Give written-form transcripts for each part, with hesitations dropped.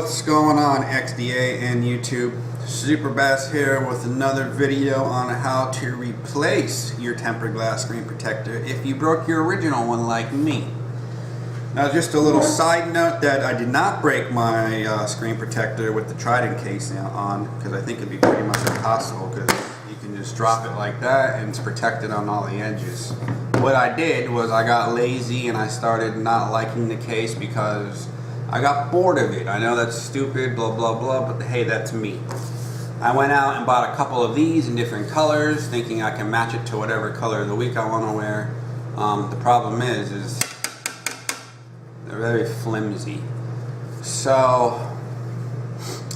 What's going on, XDA and YouTube? Super Bass here with another video on how to replace your tempered glass screen protector if you broke your original one like me. Now, just a little side note that I did not break my screen protector with the Trident case on, because I think it'd be pretty much impossible, because you can just drop it like that and it's protected on all the edges. What I did was I got lazy and I started not liking the case because I got bored of it. I know that's stupid, blah blah blah, but hey, that's me. I went out and bought a couple of these in different colors, thinking I can match it to whatever color of the week I want to wear. The problem is they're very flimsy. So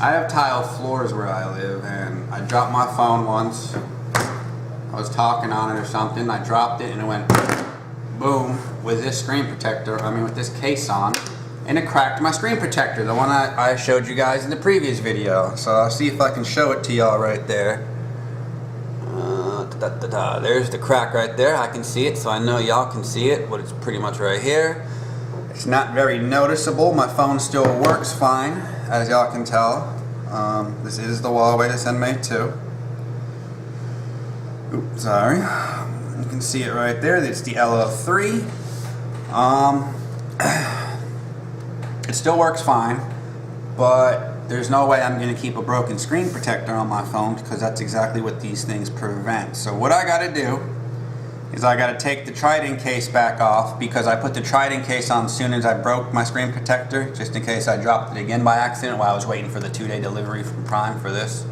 I have tile floors where I live, and I dropped my phone once. I was talking on it or something. I dropped it and it went boom with this screen protector. With this case on. And it cracked my screen protector, the one I showed you guys in the previous video. So I'll see if I can show it to y'all right there. There's the crack right there. I can see it, so I know y'all can see it, but it's pretty much right here. It's not very noticeable. My phone still works fine, as y'all can tell. This is the Huawei, this Mate 2. Oops, sorry. You can see it right there. It's the LO3. It still works fine, but there's no way I'm going to keep a broken screen protector on my phone, because that's exactly what these things prevent. So what I got to do is I got to take the Trident case back off, because I put the Trident case on as soon as I broke my screen protector, just in case I dropped it again by accident while I was waiting for the 2-day delivery from Prime for this.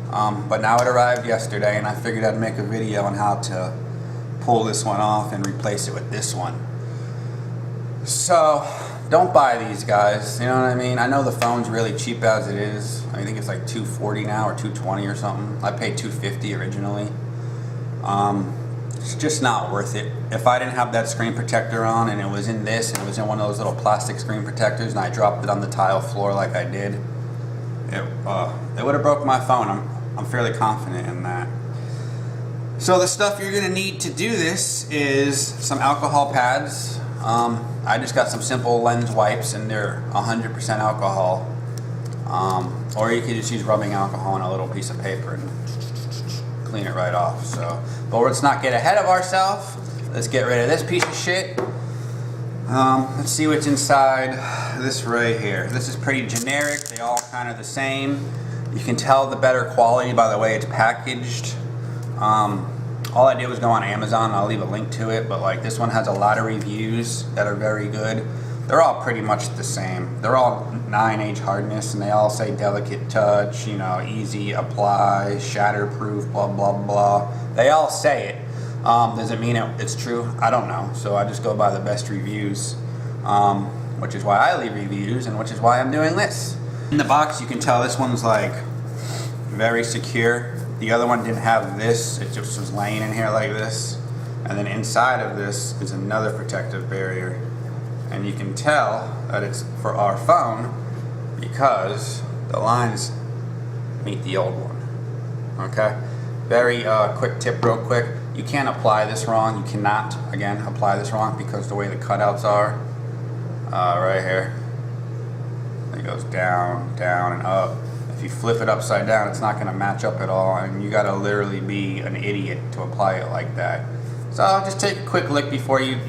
But now it arrived yesterday, and I figured I'd make a video on how to pull this one off and replace it with this one. So don't buy these, guys, you know what I mean? I know the phone's really cheap as it is. I think it's like $240 now or $220 or something. I paid $250 originally. It's just not worth it. If I didn't have that screen protector on and it was in this and it was in one of those little plastic screen protectors and I dropped it on the tile floor like I did, it would have broke my phone. I'm fairly confident in that. So the stuff you're gonna need to do this is some alcohol pads. I just got some simple lens wipes, and they're 100% alcohol. Or you could just use rubbing alcohol on a little piece of paper and clean it right off. So, but let's not get ahead of ourselves. Let's get rid of this piece of shit. Let's see what's inside this right here. This is pretty generic. They all kind of the same. You can tell the better quality by the way it's packaged. All I did was go on Amazon. I'll leave a link to it, but like this one has a lot of reviews that are very good. They're all pretty much the same. They're all 9H hardness, and they all say delicate touch, you know, easy apply, shatterproof, blah blah blah. They all say it. Does it mean it's true? I don't know. So I just go by the best reviews, which is why I leave reviews, and which is why I'm doing this. In the box, you can tell this one's like very secure. The other one didn't have this, it just was laying in here like this. And then inside of this is another protective barrier. And you can tell that it's for our phone because the lines meet the old one. Okay? Very quick tip real quick. You can't apply this wrong. You cannot, again, apply this wrong because the way the cutouts are, right here, it goes down, down, and up. If you flip it upside down, it's not going to match up at all, and you got to literally be an idiot to apply it like that. So just take a quick lick before you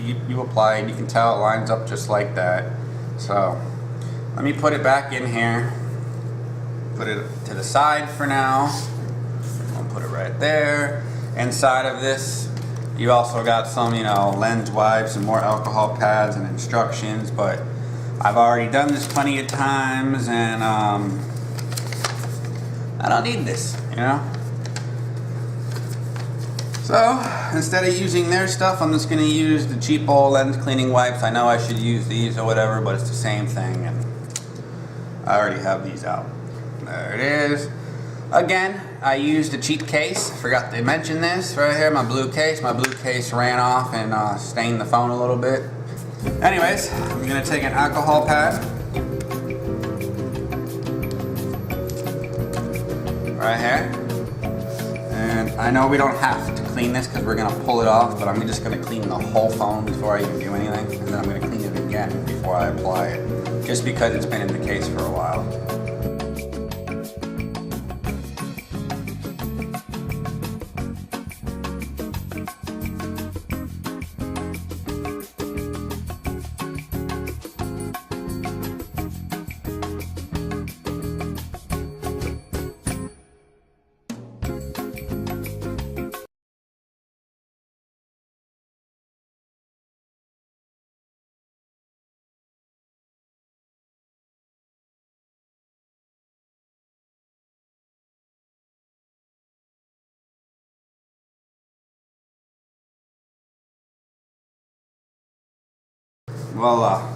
apply it. You can tell it lines up just like that. So let me put it back in here. Put it to the side for now. I'll put it right there. Inside of this, you also got some, you know, lens wipes and more alcohol pads and instructions, but I've already done this plenty of times, and I don't need this, you know? So, instead of using their stuff, I'm just going to use the cheap old lens cleaning wipes. I know I should use these or whatever, but it's the same thing, and I already have these out. There it is. Again, I used a cheap case. I forgot to mention this right here, my blue case. My blue case ran off and stained the phone a little bit. Anyways, I'm going to take an alcohol pad. Right here, and I know we don't have to clean this because we're going to pull it off, but I'm just going to clean the whole phone before I even do anything, and then I'm going to clean it again before I apply it, just because it's been in the case for a while. Voila.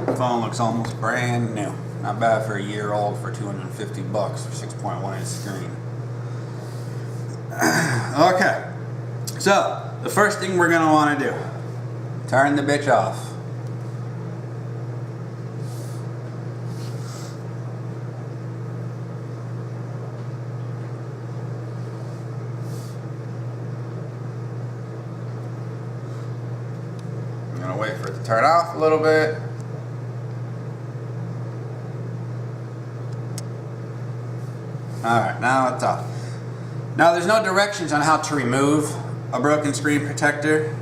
The phone looks almost brand new. Not bad for a year old for $250 for 6.1 inch screen. Okay, so the first thing we're gonna want to do, turn the bitch off. I'm gonna wait for it to turn off a little bit. Alright, now it's off. Now there's no directions on how to remove a broken screen protector.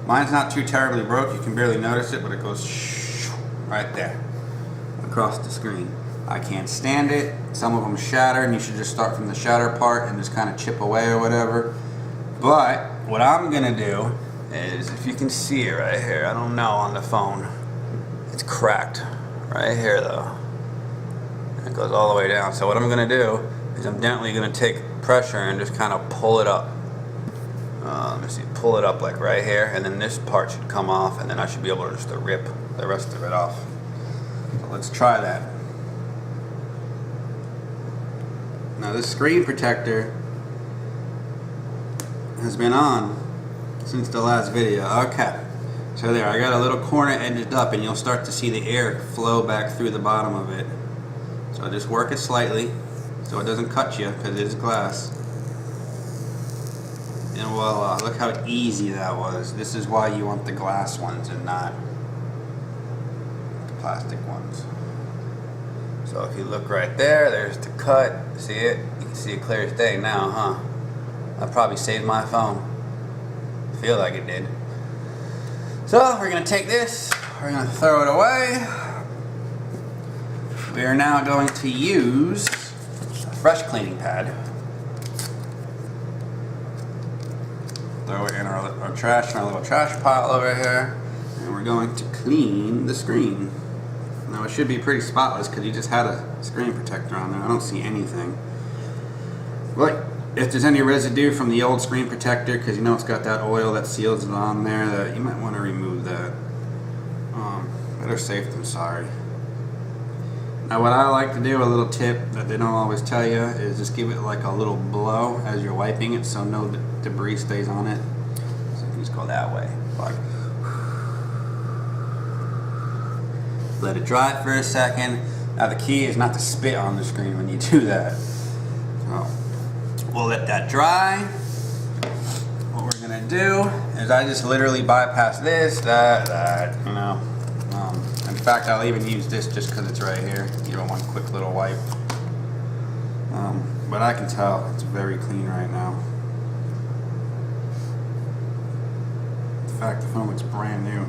Mine's not too terribly broke, you can barely notice it, but it goes right there across the screen. I can't stand it. Some of them shatter, and you should just start from the shatter part and just kind of chip away or whatever. But what I'm gonna do is, if you can see it right here, I don't know on the phone, it's cracked right here though. It goes all the way down. So what I'm gonna do is I'm gently gonna take pressure and just kind of pull it up. Let me see, pull it up like right here, and then this part should come off, and then I should be able to just rip the rest of it off. So let's try that. Now this screen protector has been on since the last video. Okay, so there, I got a little corner edged up, and you'll start to see the air flow back through the bottom of it. So just work it slightly so it doesn't cut you, because it is glass. And voila, look how easy that was. This is why you want the glass ones and not the plastic ones. So if you look right there, there's the cut. See it? You can see it clear as day now, huh? I probably saved my phone. I feel like it did. So we're gonna take this, we're gonna throw it away. We are now going to use a fresh cleaning pad. Throw it in our trash, in our little trash pile over here, and we're going to clean the screen. Now it should be pretty spotless because you just had a screen protector on there. I don't see anything. But if there's any residue from the old screen protector, because you know it's got that oil that seals it on there, that you might want to remove that. Better safe than sorry. Now what I like to do, a little tip that they don't always tell you, is just give it like a little blow as you're wiping it so no debris stays on it. So you can just go that way. Like, let it dry for a second. Now the key is not to spit on the screen when you do that. So we'll let that dry. What we're gonna do is I just literally bypass this, that, you know. In fact, I'll even use this just because it's right here. You know, one quick little wipe. But I can tell it's very clean right now. In fact, the phone looks brand new.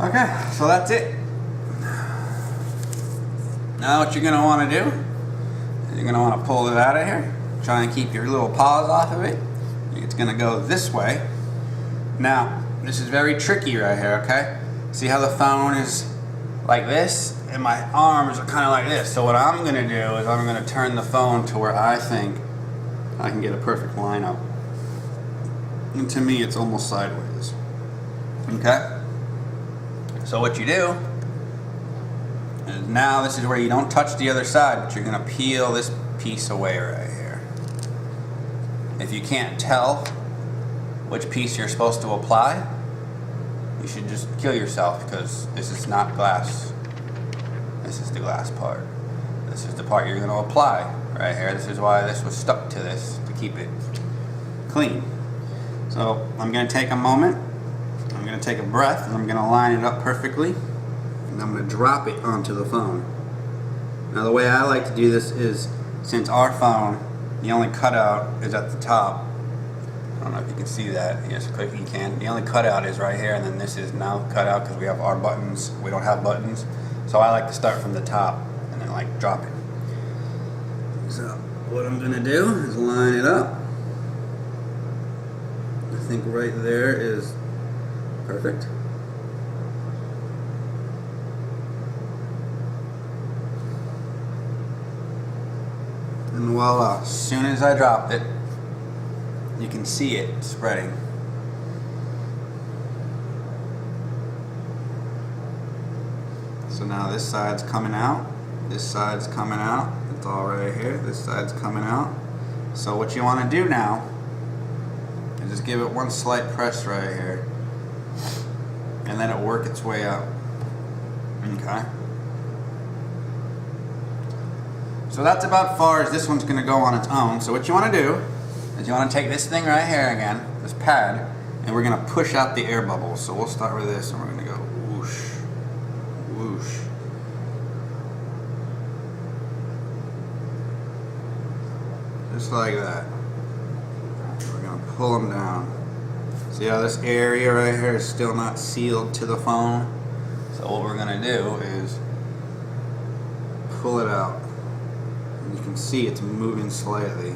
Okay, so that's it. Now what you're going to want to do is you're going to want to pull it out of here. Try and keep your little paws off of it. It's going to go this way. Now, this is very tricky right here, okay? See how the phone is like this? And my arms are kind of like this. So what I'm going to do is I'm going to turn the phone to where I think I can get a perfect lineup. And to me, it's almost sideways. Okay? So what you do is now this is where you don't touch the other side, but you're going to peel this piece away right here. If you can't tell which piece you're supposed to apply, you should just kill yourself, because this is not glass. This is the glass part. This is the part you're going to apply right here. This is why this was stuck to this, to keep it clean. So I'm going to take a moment, I'm going to take a breath, and I'm going to line it up perfectly, and I'm going to drop it onto the phone. Now the way I like to do this is, since our phone, the only cutout is at the top. I don't know if you can see that. Yes, click, you can. The only cutout is right here, and then this is now cut out because we have our buttons. We don't have buttons. So I like to start from the top and then like drop it. So what I'm going to do is line it up. I think right there is perfect. And voila, as soon as I dropped it, you can see it spreading. So now this side's coming out, this side's coming out, it's all right here, this side's coming out. So what you want to do now is just give it one slight press right here and let it work its way out. Okay. So that's about far as this one's going to go on its own. So what you want to do is you want to take this thing right here again, this pad, and we're going to push out the air bubbles. So we'll start with this and we're going to go whoosh, whoosh. Just like that. We're going to pull them down. See how this area right here is still not sealed to the phone? So what we're going to do is pull it out. And you can see it's moving slightly.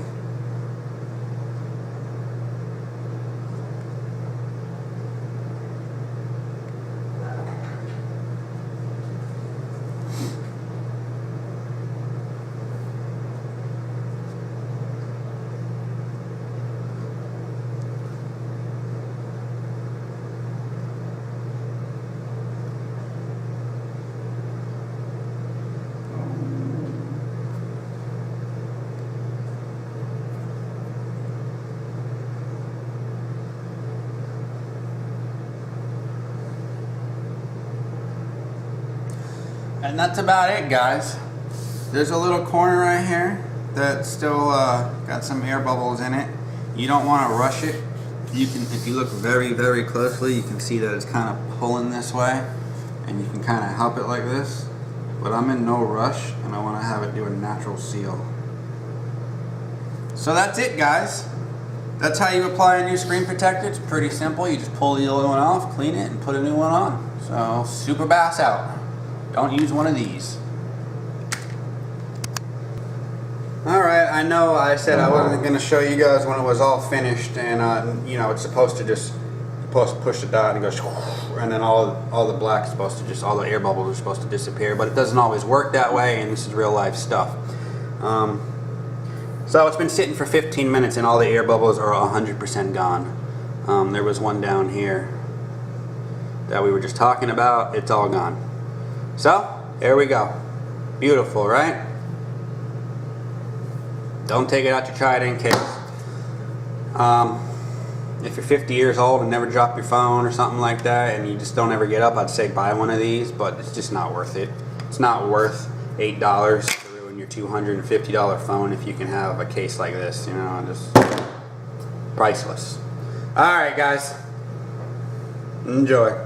And that's about it, guys. There's a little corner right here that's still got some air bubbles in it. You don't want to rush it. You can, if you look very, very closely, you can see that it's kind of pulling this way, and you can kind of help it like this. But I'm in no rush, and I want to have it do a natural seal. So that's it, guys. That's how you apply a new screen protector. It's pretty simple. You just pull the old one off, clean it, and put a new one on. So super bass out. Don't use one of these. Alright, I know I said I wasn't going to show you guys when it was all finished, and you know, it's supposed to just push the dot and it goes, and then all the black is supposed to just, all the air bubbles are supposed to disappear, but it doesn't always work that way, and this is real life stuff. So it's been sitting for 15 minutes and all the air bubbles are 100% gone. There was one down here that we were just talking about. It's all gone. So, there we go. Beautiful, right? Don't take it out to try it in case. If you're 50 years old and never drop your phone or something like that and you just don't ever get up, I'd say buy one of these, but it's just not worth it. It's not worth $8 to ruin your $250 phone if you can have a case like this, you know, just priceless. Alright guys, enjoy.